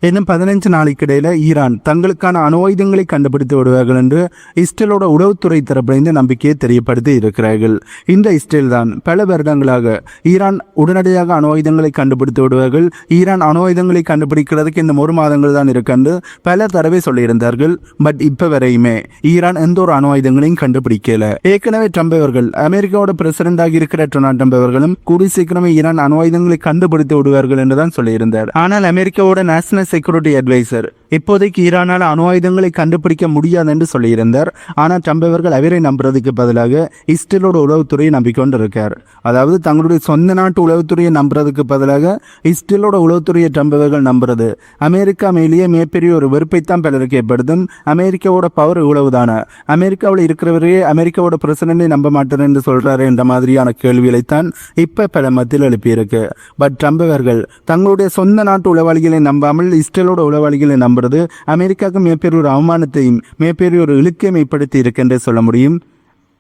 இன்னும் 15 நாளைக்கு இடையில ஈரான் தங்களுக்கான அணு ஆயுதங்களை கண்டுபிடித்து விடுவார்கள் என்று இஸ்ரேலோட உளவுத்துறை தரப்பிலிருந்து நம்பிக்கையை தெரியப்படுத்தி இருக்கிறார்கள். இந்த இஸ்ரேல் தான் பல வருடங்களாக ஈரான் உடனடியாக அணு ஆயுதங்களை கண்டுபிடித்து விடுவார்கள், ஈரான் அணு ஆயுதங்களை கண்டுபிடிக்கிறதுக்கு இந்த 1 மாதங்கள் தான் இருக்கு பல தடவை சொல்லியிருந்தார்கள். பட் இப்ப வரையுமே ஈரான் எந்த ஒரு அணு ஆயுதங்களையும் கண்டுபிடிக்கல. ஏற்கனவே ட்ரம்ப் அவர்கள், அமெரிக்காவோட பிரசிடென்ட் ஆகி இருக்கிற டொனால்ட் ட்ரம்ப் அவர்களும் கூடி சீக்கிரமே ஈரான் அணு ஆயுதங்களை கண்டுபிடித்து விடுவார்கள் என்றுதான் சொல்லியிருந்தார். ஆனால் அமெரிக்காவோட நேஷனல் செக்யூரிட்டி அட்வைசர் இப்போதைக்கு ஈரானால் அணு ஆயுதங்களை கண்டுபிடிக்க முடியாது என்று சொல்லியிருந்தார். ஆனால் ட்ரம்ப் அவர்கள் அவரை நம்புறதுக்கு பதிலாக இஸ்ரேலோட உளவுத்துறையை நம்பிக்கொண்டிருக்கார். அதாவது தங்களுடைய சொந்த நாட்டு உளவுத்துறையை நம்புறதுக்கு பதிலாக இஸ்ரேலோட உளவுத்துறையை ட்ரம்ப் அவர்கள் நம்புறது அமெரிக்கா மேலேயே மிகப்பெரிய ஒரு வெறுப்பைத்தான் பலருக்கு ஏற்படுத்தும். அமெரிக்காவோட பவர் இவ்வளவுதான, அமெரிக்காவில் இருக்கிறவரையே அமெரிக்காவோட பிரசிடென்டை நம்ப மாட்டேன் என்று சொல்றாரு என்ற மாதிரியான கேள்விகளைத்தான் இப்ப பல மத்தியில் எழுப்பியிருக்கு. பட் ட்ரம்ப் அவர்கள் தங்களுடைய சொந்த நாட்டு உளவாளிகளை நம்பாமல் இஸ்ரேலோட உளவாளிகளை நம்புறது அமெரிக்காவுக்கு மிகப்பெரிய ஒரு அவமானத்தையும் மிகப்பெரிய ஒரு இழுக்கையும் ஏற்படுத்தி இருக்கின்றே சொல்ல முடியும்.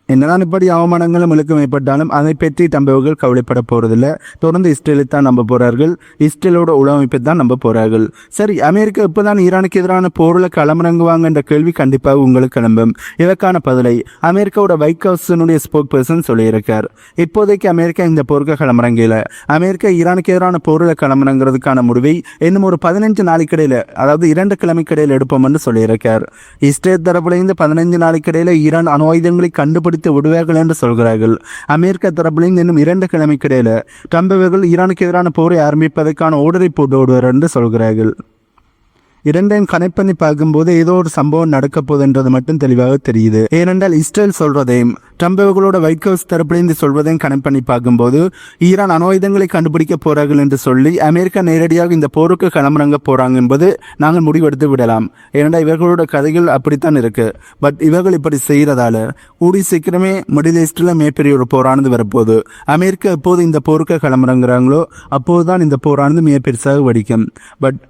என்னதான் இப்படி அவமானங்களும் இழுக்கம் ஏற்பட்டாலும் அதை பற்றி தம்பவர்கள் கவலைப்பட போறதில்லை. தொடர்ந்து இஸ்ரேலை தான் நம்ப போறார்கள், இஸ்ரேலோட உளவமைப்பை தான் நம்ப போறார்கள். சரி, அமெரிக்கா இப்போதான் ஈரானுக்கு எதிரான போரில் களமிறங்குவாங்க என்ற கேள்வி கண்டிப்பாக உங்களுக்கு கிளம்பும். இதற்கான பதிலை அமெரிக்காவோட ஒயிட் ஹவுஸினுடைய ஸ்போக் பர்சன் சொல்லியிருக்கார். இப்போதைக்கு அமெரிக்கா இந்த போருக்கு களமிறங்கல. அமெரிக்கா ஈரானுக்கு எதிரான போரில் களமிறங்குறதுக்கான முடிவை இன்னும் ஒரு 15 நாளைக்கு இடையில, அதாவது 2 கிழமைக்கு இடையில எடுப்போம் என்று சொல்லியிருக்கார். இஸ்ரேல் தரப்புலேருந்து 15 நாளைக்கு இடையில ஈரான் அணு ஆயுதங்களை கண்டுபிடித்து விடுவார்கள் என்று சொல்கிறார்கள். அமெரிக்கா தரப்பிலிருந்து இன்னும் 2 கிழமைக்கு இடையில ட்ரம்ப் அவர்கள் ஈரானுக்கு எதிரான போரை ஆரம்பிப்பதற்கான ஓர்டரை போட்டு விடுவார் என்று சொல்கிறார்கள். இரண்டையும் கனெக்ட் பண்ணி பார்க்கும்போது ஏதோ ஒரு சம்பவம் நடக்க போகுதுன்றது மட்டும் தெளிவாக தெரியுது. ஏனென்றால் இஸ்ரேல் சொல்றதையும் ட்ரம்ப் அவர்களோட ஒயிட் ஹவுஸ் தரப்பிலிருந்து சொல்வதையும் கனெக்ட் பண்ணி பார்க்கும்போது ஈரான் அணு ஆயுதங்களை கண்டுபிடிக்க போறார்கள் என்று சொல்லி அமெரிக்கா நேரடியாக இந்த போருக்கு களமிறங்க போறாங்க என்பது நாங்கள் முடிவெடுத்து விடலாம். ஏனென்றால் இவர்களோட கதைகள் அப்படித்தான் இருக்கு. பட் இவர்கள் இப்படி செய்யறதால கூடி சீக்கிரமே மிடில் ஈஸ்ட்ல மிகப்பெரிய ஒரு போரானது வரப்போகுது. அமெரிக்கா எப்போது இந்த போருக்கு களமிறங்குறாங்களோ அப்போதுதான் இந்த போரானது மிக பெருசாக வெடிக்கும். பட்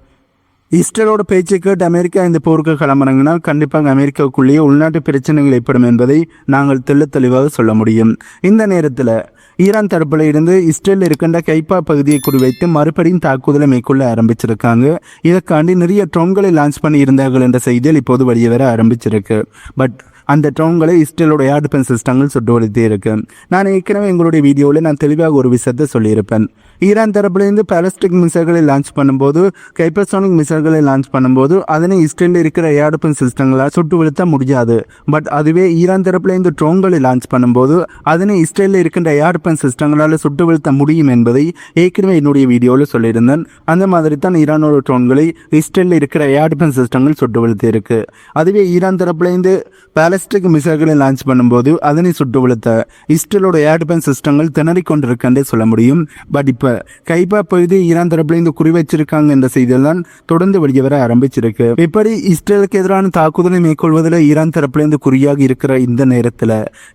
இஸ்ரேலோட பேச்சை கேட்டு அமெரிக்கா இந்த போருக்கு களமிறங்கினால் கண்டிப்பாக அமெரிக்காவுக்குள்ளேயே உள்நாட்டு பிரச்சனைகள் ஏற்படும் என்பதை நாங்கள் தெளிவாக சொல்ல முடியும். இந்த நேரத்தில் ஈரான் தரப்பில் இருந்து இஸ்ரேலில் இருக்கின்ற கைப்பா பகுதியை குறிவைத்து மறுபடியும் தாக்குதலை மேற்கொள்ள ஆரம்பிச்சிருக்காங்க. இதற்காண்டி நிறைய ட்ரோன்களை லான்ச் பண்ணி இருந்தார்கள் என்ற செய்தியில் இப்போது வெளியே வர ஆரம்பிச்சிருக்கு. பட் அந்த ட்ரோன்களை இஸ்ரேலோட ஏர் டிஃபென்ஸ் சிஸ்டங்கள் சுட்டுவழித்தே இருக்கு. நான் ஏற்கனவே எங்களுடைய வீடியோவில் நான் தெளிவாக ஒரு விஷயத்தை சொல்லியிருப்பேன். ஈரான் தரப்பிலிருந்து பாலிஸ்டிக் மிசைல்களை லான்ச் பண்ணும்போது, ஹைப்பர்சோனிக் மிசைல்களை லான்ச் பண்ணும்போது அதனை இஸ்ரேலில் இருக்கிற ஏர் டிஃபென்ஸ் சிஸ்டங்களால் சுட்டு வீழ்த்த முடியாது. பட் அதுவே ஈரான் தரப்பிலிருந்து ட்ரோன்களை லான்ச் பண்ணும்போது அதனை இஸ்ரேலில் இருக்கின்ற ஏர் டிஃபென்ஸ் சிஸ்டங்களால் சுட்டு வீழ்த்த முடியும் என்பதை ஏற்கனவே என்னுடைய வீடியோவில் சொல்லியிருந்தேன். அந்த மாதிரி தான் ஈரானோட ட்ரோன்களை இஸ்ரேலில் இருக்கிற ஏர் டிஃபென்ஸ் சிஸ்டங்கள் சுட்டு வீழ்த்தி இருக்கு. அதுவே ஈரான் தரப்பிலிருந்து பாலிஸ்டிக் மிசைல்களை லான்ச் பண்ணும்போது அதனை சுட்டு வீழ்த்த இஸ்ரேலோட ஏர் டிஃபென்ஸ் சிஸ்டங்கள் திணறிக் கொண்டிருக்கே சொல்ல முடியும். பட் இப்ப கைப்பா பகுதி ஈரான் தரப்புல இந்த குறி வச்சிருக்காங்க என்ற செய்தியெல்லாம் தொடர்ந்து வெளியே வர ஆரம்பிச்சிருக்கு. இப்படி இஸ்ரேலுக்கு எதிரான தாக்குதலை மேற்கொள்வதில் ஈரான் தரப்புல இருந்து குறியாக இருக்கிற இந்த நேரத்தில்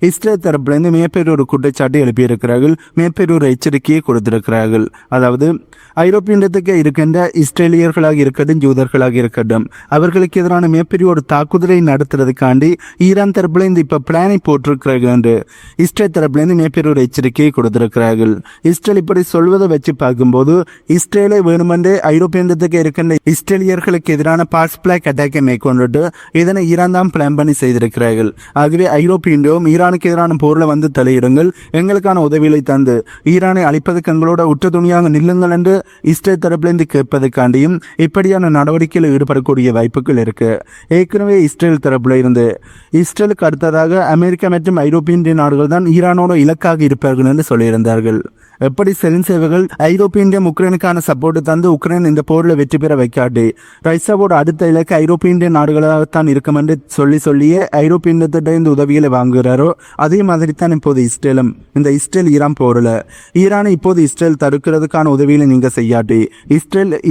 இஸ்ரேல் தரப்புல இருந்து மிகப்பெரிய ஒரு குற்றச்சாட்டு எழுப்பியிருக்கிறார்கள், மிகப்பெரிய ஒரு எச்சரிக்கையை கொடுத்திருக்கிறார்கள். அதாவது ஐரோப்பியத்துக்கு இருக்கின்ற இஸ்ரேலியர்களாக இருக்கட்டும், ஜூதர்களாக இருக்கட்டும், அவர்களுக்கு எதிரான மிகப்பெரிய ஒரு தாக்குதலை நடத்துறதுக்காண்டி ஈரான் தரப்புல இருந்து இப்ப பிளானை போட்டிருக்கிறார்கள் என்று இஸ்ரேல் தரப்புல இருந்து மிகப்பெரிய ஒரு எச்சரிக்கையை கொடுத்திருக்கிறார்கள். இஸ்ரேல் இப்படி சொல்வதை வச்சு பார்க்கும்போது இஸ்ரேலை வேணுமென்றே ஐரோப்பியத்துக்கு இருக்கின்ற இஸ்ரேலியர்களுக்கு எதிரான பாஸ் பிளாக் அட்டாக்கை மேற்கொண்டுட்டு இதனை ஈரான் தான் பிளான் பண்ணி செய்திருக்கிறார்கள். ஆகவே ஐரோப்பியரும் ஈரானுக்கு எதிரான போரில் வந்து தலையிடுங்கள், எங்களுக்கான உதவிகளை தந்து ஈரானை அழிப்பதற்கு எங்களோட உற்ற துணியாக நில்லுங்கள் என்று இஸ்ரேல் தரப்பிலிருந்து கேட்பதற்காண்டியும் இப்படியான நடவடிக்கையில் ஈடுபடக்கூடிய வாய்ப்புகள் இருக்கு. ஏற்கனவே இஸ்ரேல் தரப்புல இருந்து இஸ்ரேலுக்கு அடுத்ததாக அமெரிக்கா மற்றும் ஐரோப்பிய நாடுகள் தான் ஈரானோட இலக்காக இருப்பார்கள் என்று சொல்லியிருந்தார்கள். எப்படி செலின்சேவர்கள் ஐரோப்பிய உக்ரைனுக்கான சப்போர்ட் தந்து உக்ரைன் இந்த போரில் வெற்றி பெற வைக்காட்டி ரஷ்யாவோட அடுத்த இலக்கு ஐரோப்பிய நாடுகளாகத்தான் இருக்கும் என்று சொல்லியே ஐரோப்பியத்திட்ட இந்த உதவிகளை வாங்குகிறாரோ அதே மாதிரி தான் இப்போது இஸ்ரேலும் இந்த இஸ்ரேல் ஈரான் போரில் ஈரானை இப்போது இஸ்ரேல் தடுக்கிறதுக்கான உதவிகளை நீங்க செய்யாட்டி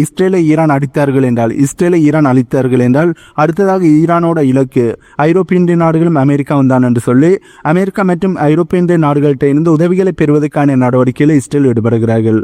இஸ்ரேலை ஈரான் அடித்தார்கள் என்றால், இஸ்ரேலை ஈரான் அழித்தார்கள் என்றால் அடுத்ததாக ஈரானோட இலக்கு ஐரோப்பிய நாடுகளும் அமெரிக்காவும் தான் என்று சொல்லி அமெரிக்கா மற்றும் ஐரோப்பிய நாடுகள்கிட்ட இருந்து உதவிகளை பெறுவதற்கான நடவடிக்கையில் இஸ்ரேல் ஈடுபடுகிறார்கள்.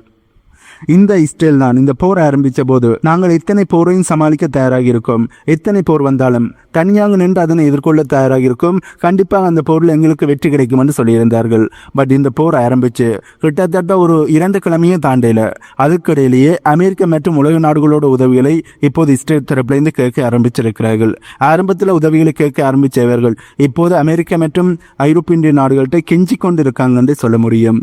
இந்த இஸ்ரேல் தான் இந்த போர் ஆரம்பித்த போது நாங்கள் எத்தனை போரையும் சமாளிக்க தயாராக இருக்கோம், எத்தனை போர் வந்தாலும் தனியாக நின்று அதனை எதிர்கொள்ள தயாராக இருக்கும், கண்டிப்பாக அந்த போரில் எங்களுக்கு வெற்றி கிடைக்கும் என்று சொல்லியிருந்தார்கள். பட் இந்த போர் ஆரம்பிச்சு கிட்டத்தட்ட ஒரு 2 கிழமையும் தாண்டல. அதுக்கிடையிலேயே அமெரிக்கா மற்றும் உலக நாடுகளோட உதவிகளை இப்போது இஸ்ரேல் தரப்பிலிருந்து கேட்க ஆரம்பிச்சிருக்கிறார்கள். ஆரம்பத்தில் உதவிகளை கேட்க ஆரம்பித்தவர்கள் இப்போது அமெரிக்கா மற்றும் ஐரோப்பிய நாடுகள்கிட்ட கெஞ்சி கொண்டு இருக்காங்க என்று சொல்ல முடியும்.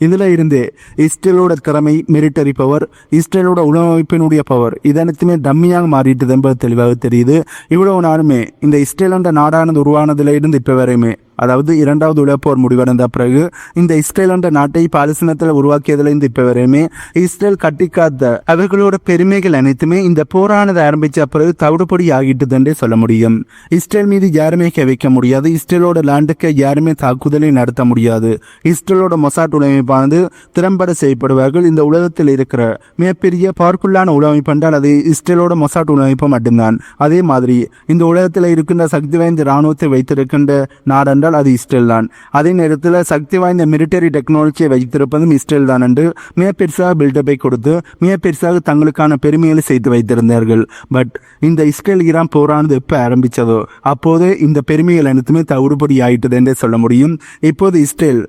இதில் இருந்து இஸ்ரேலோட திறமை, மிலிட்டரி பவர், இஸ்ரேலோட உளவமைப்பினுடைய பவர் இதனத்துமே டம்மியாக மாறிட்டு என்பது தெளிவாக தெரியுது. இவ்வளவு நாளுமே இந்த இஸ்ரேல் என்ற நாடானது உருவானதுல இருந்து இப்போ வரையுமே, அதாவது 2வது உலகப்போர் முடிவடைந்த பிறகு இந்த இஸ்ரேல் என்ற நாட்டை பாலஸ்தீனத்தில் உருவாக்கியதிலிருந்து இப்போ வரையுமே இஸ்ரேல் கட்டிக்காத்த அவர்களோட பெருமைகள் அனைத்துமே இந்த போரானது ஆரம்பித்த பிறகு தவிடுபடி ஆகிட்டது என்றே சொல்ல முடியும். இஸ்ரேல் மீது யாருமே வைக்க முடியாது, இஸ்ரேலோட லேண்டுக்கு யாருமே தாக்குதலை நடத்த முடியாது. இஸ்ரேலோட மொசாட் உலகமைப்பானது திறம்பட செய்யப்படுவார்கள். இந்த உலகத்தில் இருக்கிற மிகப்பெரிய பவர்ஃபுல்லான உலகமைப்பு என்றால் அது இஸ்ரேலோட மொசாட் உலகமைப்பு மட்டும்தான். அதே மாதிரி இந்த உலகத்தில் இருக்கின்ற சக்தி வாய்ந்த இராணுவத்தை வைத்திருக்கின்ற நாடென்றால் அது இஸ்ரேல் தான். அதே நேரத்தில் சக்தி வாய்ந்த மிலிட்டரி டெக்னாலஜியை வைத்திருப்பதும் இஸ்ரேல் தான் என்று மிக பெருசாக பில்டப்பை கொடுத்து மிக பெருசாக தங்களுக்கான பெருமைகளை செய்து வைத்திருந்தார்கள். பட் இந்த இஸ்ரேல் ஈரான் போரானது எப்போ ஆரம்பித்ததோ அப்போது இந்த பெருமைகள் அனைத்துமே தவிடுபடி ஆயிட்டது என்றே சொல்ல முடியும். இப்போது இஸ்ரேல்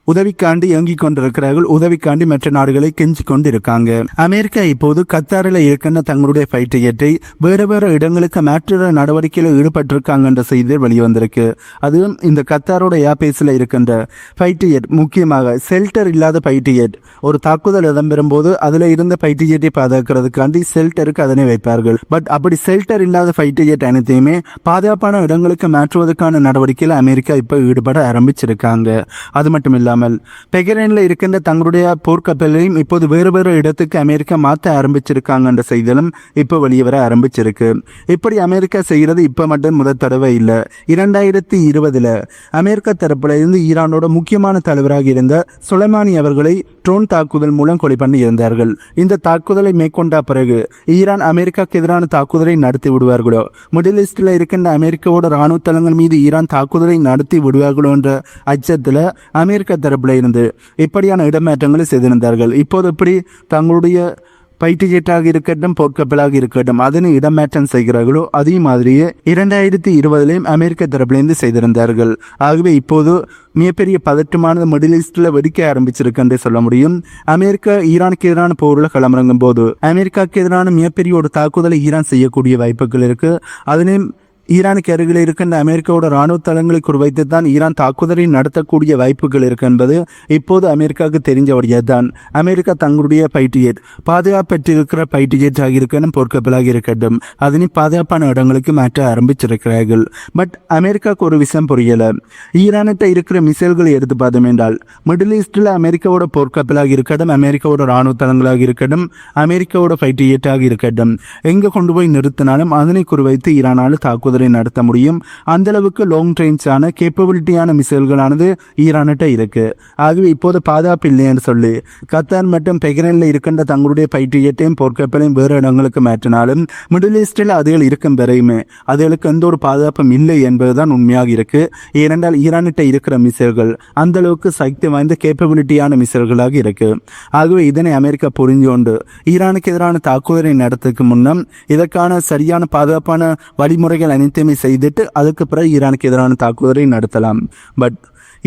உதவிக்காண்டி இயங்கிக் கொண்டிருக்கிறார்கள், உதவிக்காண்டி மற்ற நாடுகளை கெஞ்சி கொண்டு இருக்காங்க. அமெரிக்கா இப்போது கத்தாரில் இருக்கின்ற தங்களுடைய ஃபைட்டர் ஜெட்டை வேறு வேறு இடங்களுக்கு மாற்ற நடவடிக்கையில் ஈடுபட்டிருக்காங்க என்ற செய்தி வெளிவந்திருக்கு. அதுவும் இந்த கத்தாரோட ஏர்பேஸில் இருக்கின்ற ஃபைட்டர் ஜெட், முக்கியமாக ஷெல்டர் இல்லாத ஃபைட்டர் ஜெட், ஒரு தாக்குதல் இடம்பெறும் போது அதில் இருந்த ஃபைட்டர் ஜெட்டை பாதுகாக்கிறதுக்காண்டி ஷெல்டருக்கு அதனை வைப்பார்கள். பட் அப்படி ஷெல்டர் இல்லாத ஃபைட்டர் ஜெட் அனைத்தையுமே பாதுகாப்பான இடங்களுக்கு மாற்றுவதற்கான நடவடிக்கையில் அமெரிக்கா இப்போ ஈடுபட ஆரம்பிச்சிருக்காங்க. அது மட்டும் இல்லாமல் பெஹ்ரைனில் இருக்கின்ற தங்களுடைய போர்க்கப்பலையும் இப்போது வேறு வேறு இடத்துக்கு அமெரிக்கா மாற்ற ஆரம்பிச்சிருக்காங்க என்ற செய்திகளும் இப்போ வெளியே வர ஆரம்பிச்சிருக்கு. இப்படி அமெரிக்கா செய்கிறது இப்போ மட்டும் முதல் தடவை இல்லை. 2020 அமெரிக்கா தரப்புல இருந்து ஈரானோட முக்கியமான தலைவராக இருந்த சுலைமானி அவர்களை ட்ரோன் தாக்குதல் மூலம் கொலை பண்ணி இருந்தார்கள். இந்த தாக்குதலை மேற்கொண்ட பிறகு ஈரான் அமெரிக்காவுக்கு எதிரான தாக்குதலை நடத்தி விடுவார்களோ, மிடில் ஈஸ்டில் இருக்கின்ற அமெரிக்காவோட இராணுவ தளங்கள் மீது ஈரான் தாக்குதலை நடத்தி விடுவார்களோ என்ற அச்சத்தில் அமெரிக்கா தரப்புல இருந்து இப்படியான இடமாற்றங்களை செய்திருந்தார்கள். இப்போது எப்படி தங்களுடைய ஃபைட்டர் ஜெட்டாக இருக்கட்டும், போர்க்கப்பலாக இருக்கட்டும், அதனை இடமாற்றம் செய்கிறார்களோ அதே மாதிரியே 2020 அமெரிக்க தரப்பிலிருந்து செய்திருந்தார்கள். ஆகவே இப்போது மிகப்பெரிய பதற்றமானது மிடில் ஈஸ்டில் வெடிக்க ஆரம்பிச்சிருக்குன்றே சொல்ல முடியும். அமெரிக்கா ஈரானுக்கு எதிரான போரில் களமிறங்கும் போது அமெரிக்காவுக்கு எதிரான மிகப்பெரிய ஒரு தாக்குதலை ஈரான் செய்யக்கூடிய வாய்ப்புகள் இருக்கு. அதனையும் ஈரானுக்கு அருகில் இருக்கின்ற அமெரிக்காவோட இராணுவ தளங்களை குறிவைத்து தான் ஈரான் தாக்குதலை நடத்தக்கூடிய வாய்ப்புகள் இருக்கு என்பது இப்போது அமெரிக்காவுக்கு தெரிஞ்சபடியே தான் அமெரிக்கா தங்களுடைய ஃபைட்டர் ஜெட், பாதுகாப்பற்றிருக்கிற ஃபைட்டர் ஜெட்டாக இருக்கணும், போர்க்கப்பலாக இருக்கட்டும், அதனை பாதுகாப்பான இடங்களுக்கு மாற்ற ஆரம்பிச்சிருக்கிறார்கள். பட் அமெரிக்காவுக்கு ஒரு விஷயம் புரியலை. ஈரான்கிட்ட இருக்கிற மிசைல்களை எடுத்து பார்த்தோம் என்றால் மிடில் ஈஸ்டில் அமெரிக்காவோட போர்க்கப்பலாக இருக்கட்டும், அமெரிக்காவோட இராணுவ தளங்களாக இருக்கட்டும், அமெரிக்காவோட ஃபைட்டர் ஜெட்டாக இருக்கட்டும், எங்கே கொண்டு போய் நிறுத்தினாலும் அதனை குறிவைத்து ஈரானால் தாக்குதல் நடத்த முடியும். அந்த அளவுக்கு லாங் ரேஞ்சான கேப்பபிலிட்டியான மிசைல்களானது ஈரான்கிட்ட இருக்கு. ஆகவே இப்போது பாதுகாப்பு இல்லை என்று சொல்லி கத்தார் மற்றும் பெஹ்ரைனில் இருக்கின்ற தங்களுடைய ஃபைட்டர் ஜெட்டையும் போர்க்கப்பலையும் வேறு இடங்களுக்கு மாற்றினாலும் மிடில் ஈஸ்டில் அதுகள் இருக்கும் வரையுமே அதுகளுக்கு எந்த ஒரு பாதுகாப்பும் இல்லை என்பதுதான் உண்மையாக இருக்கு. ஏனென்றால் ஈரான்கிட்ட இருக்கிற மிசைல்கள் அந்த அளவுக்கு சக்தி வாய்ந்த கேப்பபிலிட்டியான மிசைல்களாக இருக்கு. ஆகவே இதனை அமெரிக்கா புரிஞ்சு கொண்டு ஈரானுக்கு எதிரான தாக்குதலை நடத்துக்கு முன்னம் இதற்கான சரியான பாதுகாப்பான வழிமுறைகள் அனைத்துமே செய்துட்டு அதுக்கு பிறகு ஈரானுக்கு எதிரான தாக்குதலை நடத்தலாம். பட்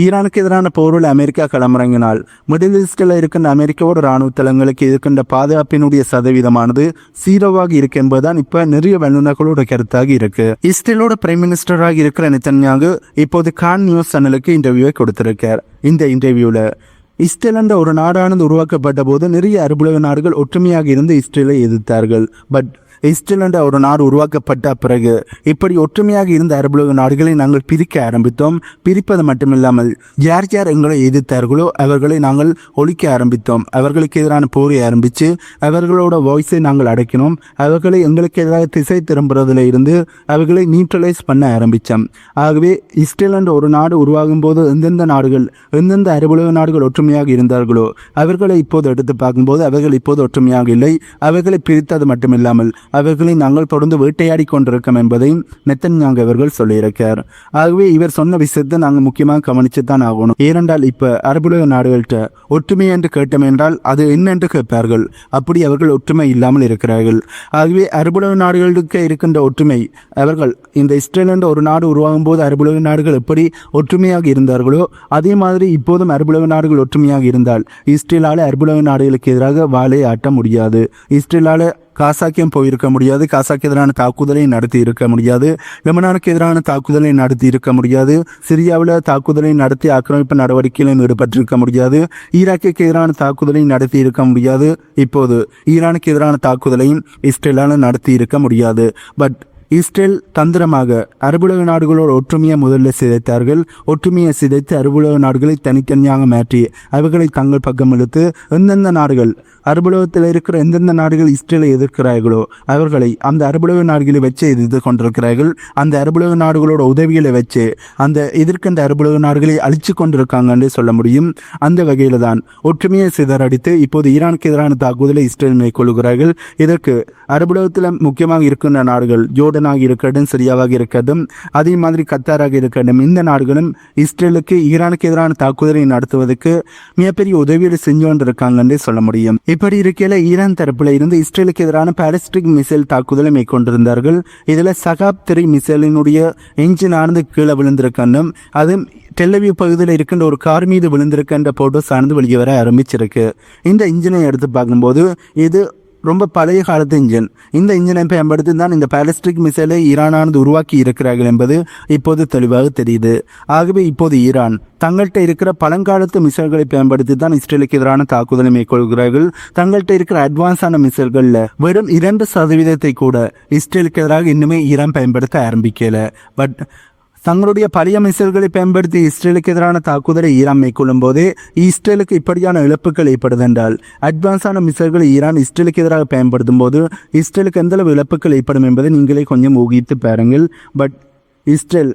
ஈரானுக்கு எதிரான போரில் அமெரிக்கா களமிறங்கினால் மிடில் ஈஸ்டில் இருக்கின்ற அமெரிக்காவோட இராணுவ தளங்களுக்கு இருக்கின்ற பாதுகாப்பினுடைய சதவீதமானது 0வாக இருக்கு என்பதுதான் இப்ப நிறைய வல்லுநர்களோட கருத்தாக இருக்கு. இஸ்ரேலோட பிரைம் மினிஸ்டராக இருக்கிற நெத்தன்யாகு இப்போது கான் நியூஸ் சேனலுக்கு இன்டர்வியூவை கொடுத்திருக்கார். இந்த இன்டர்வியூல இஸ்ரேல் என்ற ஒரு நாடானது உருவாக்கப்பட்ட போது நிறைய அரபுலக நாடுகள் ஒற்றுமையாக இருந்து இஸ்ரேலை எதிர்த்தார்கள். பட் இஸ்ரேல் என்ற ஒரு நாடு உருவாக்கப்பட்ட பிறகு இப்படி ஒற்றுமையாக இருந்த அரபுலக நாடுகளை நாங்கள் பிரிக்க ஆரம்பித்தோம். பிரிப்பது மட்டுமில்லாமல் யார் யார் எங்களை எதிர்த்தார்களோ அவர்களை நாங்கள் ஒழிக்க ஆரம்பித்தோம். அவர்களுக்கு எதிரான போரை ஆரம்பித்து அவர்களோட வாய்ஸை நாங்கள் அடைக்கணும். அவர்களை எங்களுக்கு எதிராக திசை திரும்புறதுல இருந்து அவர்களை நியூட்ரலைஸ் பண்ண ஆரம்பித்தோம். ஆகவே இஸ்ரேல் என்ற ஒரு நாடு உருவாகும் போது எந்தெந்த அரபுலக நாடுகள் ஒற்றுமையாக இருந்தார்களோ அவர்களை இப்போது எடுத்து பார்க்கும்போது அவர்கள் இப்போது ஒற்றுமையாக இல்லை. அவர்களை பிரித்தது மட்டுமில்லாமல் அவர்களை நாங்கள் தொடர்ந்து வேட்டையாடி கொண்டிருக்கோம் என்பதையும் நெத்தன்யாகு அவர்கள் சொல்லியிருக்கார். ஆகவே இவர் சொன்ன விஷயத்தை நாங்கள் முக்கியமாக கவனிச்சுத்தான் ஆகணும். ஏனென்றால் இப்ப அரபுலக நாடுகள்கிட்ட ஒற்றுமை என்று கேட்டோம் என்றால் அது என்னென்று கேட்பார்கள். அப்படி அவர்கள் ஒற்றுமை இல்லாமல் இருக்கிறார்கள். ஆகவே அரபுலக நாடுகளுக்கு இருக்கின்ற ஒற்றுமை அவர்கள் இந்த இஸ்ரேல் என்ற ஒரு நாடு உருவாகும் போது அரபுலக நாடுகள் எப்படி ஒற்றுமையாக இருந்தார்களோ அதே மாதிரி இப்போதும் அரபுலக நாடுகள் ஒற்றுமையாக இருந்தால் இஸ்ரேலால அரபுலக நாடுகளுக்கு எதிராக வாளை ஆட்ட முடியாது. இஸ்ரேலால காசாக்கும் போயிருக்க முடியாது. காசாக்கு எதிரான தாக்குதலை நடத்தி இருக்க முடியாது. லெபனானுக்கு எதிரான தாக்குதலை நடத்தி இருக்க முடியாது. சிரியாவில் தாக்குதலை நடத்தி ஆக்கிரமிப்பு நடவடிக்கைகளில் ஈடுபட்டிருக்க முடியாது. ஈராக்குக்கு எதிரான தாக்குதலை நடத்தி இருக்க முடியாது. இப்போது ஈரானுக்கு எதிரான தாக்குதலையும் இஸ்ரேலால் நடத்தி இருக்க முடியாது. பட் இஸ்ரேல் தந்திரமாக அரபுலக நாடுகளோடு ஒற்றுமையை முதல்ல சிதைத்தார்கள். ஒற்றுமையை சிதைத்து அரபுலக நாடுகளை தனித்தனியாக மாற்றி அவர்களை தங்கள் பக்கம் இழுத்து எந்தெந்த நாடுகள் அரபுலகத்தில் இருக்கிற எந்தெந்த நாடுகள் இஸ்ரேலை எதிர்க்கிறார்களோ அவர்களை அந்த அரபுலக நாடுகளை வச்சு எதிர்த்து கொண்டிருக்கிறார்கள். அந்த அரபுலக நாடுகளோட உதவிகளை வச்சு அந்த எதிர்க்கின்ற அரபுலக நாடுகளை அழிச்சு கொண்டிருக்காங்கன்னு சொல்ல முடியும். அந்த வகையில் தான் ஒற்றுமையை சிதறடித்து இப்போது ஈரானுக்கு எதிரான தாக்குதலை இஸ்ரேல் மேற்கொள்கிறார்கள். இதற்கு அரபுலகத்தில் முக்கியமாக இருக்கின்ற நாடுகள் ஜோர்டனாக இருக்கட்டும், சிரியாவாக இருக்கட்டும், அதே மாதிரி கத்தாராக இருக்கட்டும், இந்த நாடுகளும் இஸ்ரேலுக்கு ஈரானுக்கு எதிரான தாக்குதலை நடத்துவதற்கு மிகப்பெரிய உதவியை செஞ்சு கொண்டிருக்காங்கன்னு சொல்ல முடியும். இப்படி இருக்கையில ஈரான் தரப்புல இருந்து இஸ்ரேலுக்கு எதிரான பாலிஸ்டிக் மிசைல் தாக்குதலை மேற்கொண்டிருந்தார்கள். இதுல சகாப் 3 மிசைலினுடைய என்ஜின் ஆனது கீழே விழுந்திருக்கணும். அது டெல்லவிவ் பகுதியில் இருக்கின்ற ஒரு கார் மீது விழுந்திருக்கின்ற போட்டோஸ் ஆனது வெளியே வர ஆரம்பிச்சிருக்கு. இந்த இன்ஜினை எடுத்து பார்க்கும்போது இது ரொம்ப பழைய காலத்து இன்ஜின். இந்த இன்ஜினை பயன்படுத்தி தான் இந்த பாலிஸ்டிக் மிசைலை ஈரானானது உருவாக்கி இருக்கிறார்கள் என்பது இப்போது தெளிவாக தெரியுது. ஆகவே இப்போது ஈரான் தங்கள்கிட்ட இருக்கிற பழங்காலத்து மிசைல்களை பயன்படுத்தி தான் இஸ்ரேலுக்கு எதிரான தாக்குதலை மேற்கொள்கிறார்கள். தங்கள்கிட்ட இருக்கிற அட்வான்ஸான மிசைல்களில் வெறும் 2% கூட இஸ்ரேலுக்கு எதிராக இன்னுமே ஈரான் பயன்படுத்த ஆரம்பிக்கல. பட் தங்களுடைய பழைய மிசைல்களை பயன்படுத்தி இஸ்ரேலுக்கு எதிரான தாக்குதலை ஈரான் மேற்கொள்ளும் போதே இஸ்ரேலுக்கு இப்படியான இழப்புகள் ஏற்படுதென்றால் அட்வான்ஸான மிசைல்களை ஈரான் இஸ்ரேலுக்கு எதிராக பயன்படுத்தும் போது இஸ்ரேலுக்கு எந்தளவு இழப்புகள் ஏற்படும் என்பதை நீங்களே கொஞ்சம் ஊகித்து பாருங்கள். பட் இஸ்ரேல்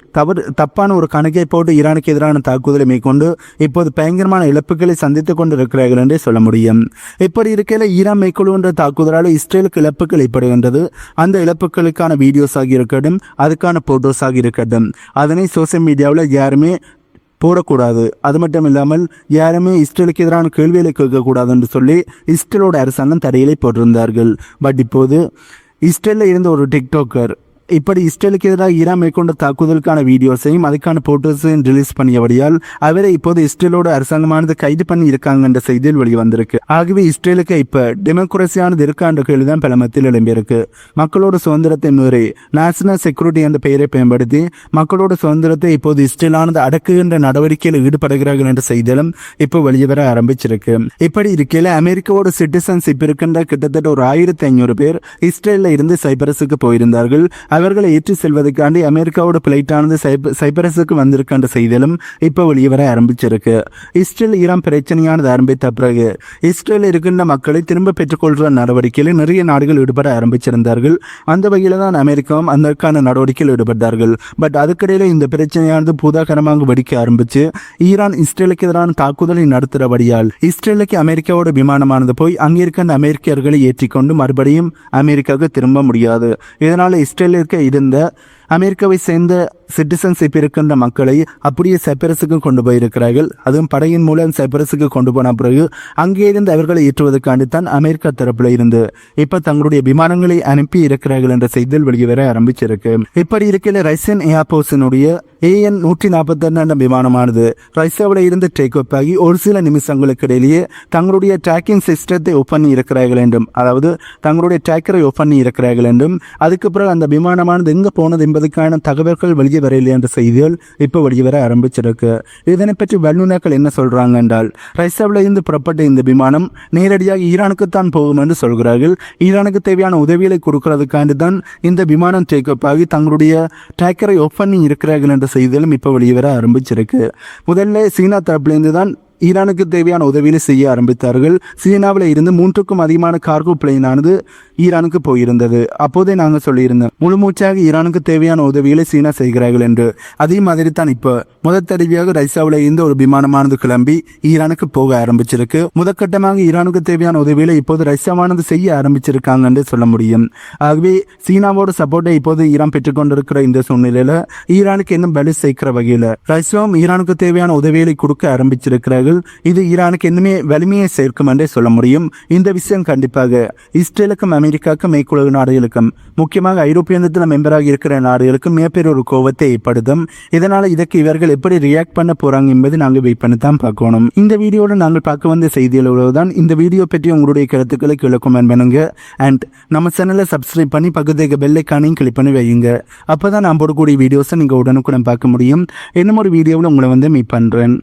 தப்பான ஒரு கணக்கை போட்டு ஈரானுக்கு எதிரான தாக்குதலை மேற்கொண்டு இப்போது பயங்கரமான இழப்புகளை சந்தித்துக் கொண்டு இருக்கிறார்கள் என்றே சொல்ல முடியும். இப்படி இருக்கையில் ஈரான் மேற்கொள்கின்ற தாக்குதலால் இஸ்ரேலுக்கு இழப்புகள் ஏற்படுகின்றது. அந்த இழப்புகளுக்கான வீடியோஸ் ஆகி இருக்கட்டும், அதுக்கான போட்டோஸ் ஆகி இருக்கட்டும், அதனை சோசியல் மீடியாவில் யாருமே போடக்கூடாது. அது மட்டும் இல்லாமல் யாருமே இஸ்ரேலுக்கு எதிரான கேள்விகளை கேட்கக்கூடாது என்று சொல்லி இஸ்ரேலோட அரசாங்கம் தடையிலே போட்டிருந்தார்கள். பட் இப்போது இஸ்ரேலில் இருந்த ஒரு டிக்டாக்கர் இப்படி இஸ்ரேலுக்கு எதிராக ஈரான் மேற்கொண்ட தாக்குதலுக்கான வீடியோஸையும் அதுக்கான போட்டோஸையும் ரிலீஸ் பண்ணியபடியால் அவரை இப்போது இஸ்ரேலோட அரசாங்கமானது கைது பண்ணி இருக்காங்க என்ற செய்தியில் வெளிவந்திருக்கு. ஆகவே இஸ்ரேலுக்கு இப்ப டெமோக்ரஸியானது இருக்கா என்ற கேள்விதான் பல மத்தியில் எழும்பியிருக்கு. மக்களோட சுதந்திரத்தை மீறி நேஷனல் செக்யூரிட்டி என்ற பெயரை பயன்படுத்தி மக்களோட சுதந்திரத்தை இப்போது இஸ்ரேலானது அடக்குகின்ற நடவடிக்கையில் ஈடுபடுகிறார்கள் என்ற செய்தியிலும் இப்போ வெளியே வர ஆரம்பிச்சிருக்கு. இப்படி இருக்கையில அமெரிக்காவோட சிட்டிசன்ஷிப் இருக்கின்ற கிட்டத்தட்ட ஒரு 1500 பேர் இஸ்ரேலில் இருந்து சைப்ரஸுக்கு போயிருந்தார்கள். அவர்களை ஏற்றி செல்வதற்காண்டி அமெரிக்காவோட பிளைட்டானது சைப்ரஸுக்கு வந்திருக்கின்ற செய்தியிலும் இப்போ வெளியே வர ஆரம்பிச்சிருக்கு. இஸ்ரேல் ஈரான் பிரச்சனையானது ஆரம்பித்த பிறகு இஸ்ரேல் இருக்கின்ற மக்களை திரும்ப பெற்றுக்கொள்கிற நடவடிக்கையில் நிறைய நாடுகள் ஈடுபட ஆரம்பிச்சிருந்தார்கள். அந்த வகையில் தான் அமெரிக்காவும் அதற்கான நடவடிக்கையில் ஈடுபட்டார்கள். பட் அதுக்கிடையில் இந்த பிரச்சனையானது பூதாகரமாக வெடிக்க ஆரம்பிச்சு ஈரான் இஸ்ரேலுக்கு எதிரான தாக்குதலை நடத்துகிறபடியால் இஸ்ரேலுக்கு அமெரிக்காவோட விமானமானது போய் அங்கே இருக்கின்ற அமெரிக்கர்களை ஏற்றிக்கொண்டு மறுபடியும் அமெரிக்காவுக்கு திரும்ப முடியாது. இதனால் இஸ்ரேலில் இருந்த அமெரிக்காவை சேர்ந்த சிட்டிசன்ஷிப் இருக்கின்ற மக்களை அப்படியே சைப்ரஸுக்கு கொண்டு போயிருக்கிறார்கள். அதுவும் படையின் மூலம் சைப்ரஸுக்கு கொண்டு போன பிறகு அங்கே இருந்து அவர்களை ஏற்றுவதற்காண்டி தான் அமெரிக்கா தரப்புல இருந்து இப்ப தங்களுடைய விமானங்களை அனுப்பி இருக்கிறார்கள் என்ற செய்தியில் வெளியே வர ஆரம்பிச்சிருக்கு. இப்படி இருக்கையில் ரஷ்யன் ஏர்போர்ஸினுடைய AN 142 விமானமானது ரஷ்யாவில் இருந்து டேக் ஆஃப் ஆகி ஒரு சில நிமிஷங்களுக்கு இடையிலேயே தங்களுடைய ட்ராக்கிங் சிஸ்டத்தை ஓப்பன் இருக்கிறார்கள் என்றும், அதாவது தங்களுடைய ட்ராக்கரை ஓப்பன் இருக்கிறார்கள் என்றும், அதுக்கு பிறகு அந்த விமானமானது எங்க போனது என்பதற்கான தகவல்கள் வெளியே வரையில்லை என்ற செய்திகள் இப்போ வெளியே வர ஆரம்பிச்சிருக்கு. இதனை பற்றி வல்லுநர்கள் என்ன சொல்றாங்க என்றால் ரஷ்யாவில் இருந்து புறப்பட்ட இந்த விமானம் நேரடியாக ஈரானுக்குத்தான் போகும் என்று சொல்கிறார்கள். ஈரானுக்கு தேவையான உதவிகளை கொடுக்கறதுக்காண்டி தான் இந்த விமானம் டேக் ஆஃப் ஆகி தங்களுடைய ட்ராக்கரை ஓப்பன் இருக்கிறார்கள் என்ற செய்திகளும் இப்போ வெளியே வர ஆரம்பிச்சிருக்கு. முதல்ல சீனா தரப்பிலிருந்து தான் ஈரானுக்கு தேவையான உதவிகளை செய்ய ஆரம்பித்தார்கள். சீனாவில் இருந்து 3க்கும் அதிகமான கார்கோ பிளேனானது ஈரானுக்கு போயிருந்தது. அப்போதே நாங்கள் சொல்லியிருந்தோம், முழுமூச்சாக ஈரானுக்கு தேவையான உதவிகளை சீனா செய்கிறார்கள் என்று. அதே மாதிரி தான் இப்போ முதல் தடவையாக ரஷ்யாவில் இருந்து ஒரு விமானமானது கிளம்பி ஈரானுக்கு போக ஆரம்பிச்சிருக்கு. முதற்கட்டமாக ஈரானுக்கு தேவையான உதவிகளை இப்போது ரஷ்யாவானது செய்ய ஆரம்பிச்சிருக்காங்க என்று சொல்ல முடியும். ஆகவே சீனாவோட சப்போர்ட்டை இப்போது ஈரான் பெற்றுக்கொண்டிருக்கிற இந்த சூழ்நிலையில ஈரானுக்கு இன்னும் பலி சேர்க்கிற வகையில் ரஷ்யாவும் ஈரானுக்கு தேவையான உதவிகளை கொடுக்க ஆரம்பிச்சிருக்கிறார்கள். இது ஈரானுக்கு இன்னுமே வலிமையை சேர்க்கும் என்றே சொல்ல முடியும். இந்த விஷயம் கண்டிப்பாக இஸ்ரேலுக்கும் அமெரிக்காவுக்கும் மேற்குலக நாடுகளுக்கும் முக்கியமாக ஐரோப்பியத்தில் மெம்பராக இருக்கிற நாடுகளுக்கும் மிகப்பெரிய ஒரு கோபத்தை ஏற்படுத்தும். இதனால இதற்கு இவர்கள் எப்படி ரியாக்ட் பண்ண போறாங்க என்பது நாங்கள் வெயிட் பண்ணி தான் பார்க்கணும். இந்த வீடியோட நாங்கள் பார்க்க வந்த செய்திகள் தான். இந்த வீடியோ பற்றி உங்களுடைய கருத்துக்களை கீழே கமெண்ட் பண்ணுங்க. அண்ட் நம்ம சேனலை சப்ஸ்கிரைப் பண்ணி பக்கத்துக்கு பெல் ஐக்கானையும் கிளிக் பண்ணி வையுங்க. அப்பதான் நான் போடக்கூடிய வீடியோஸை நீங்க உடனுக்குடன் பார்க்க முடியும். இன்னும் ஒரு வீடியோவில் உங்களை மீட் பண்றேன்.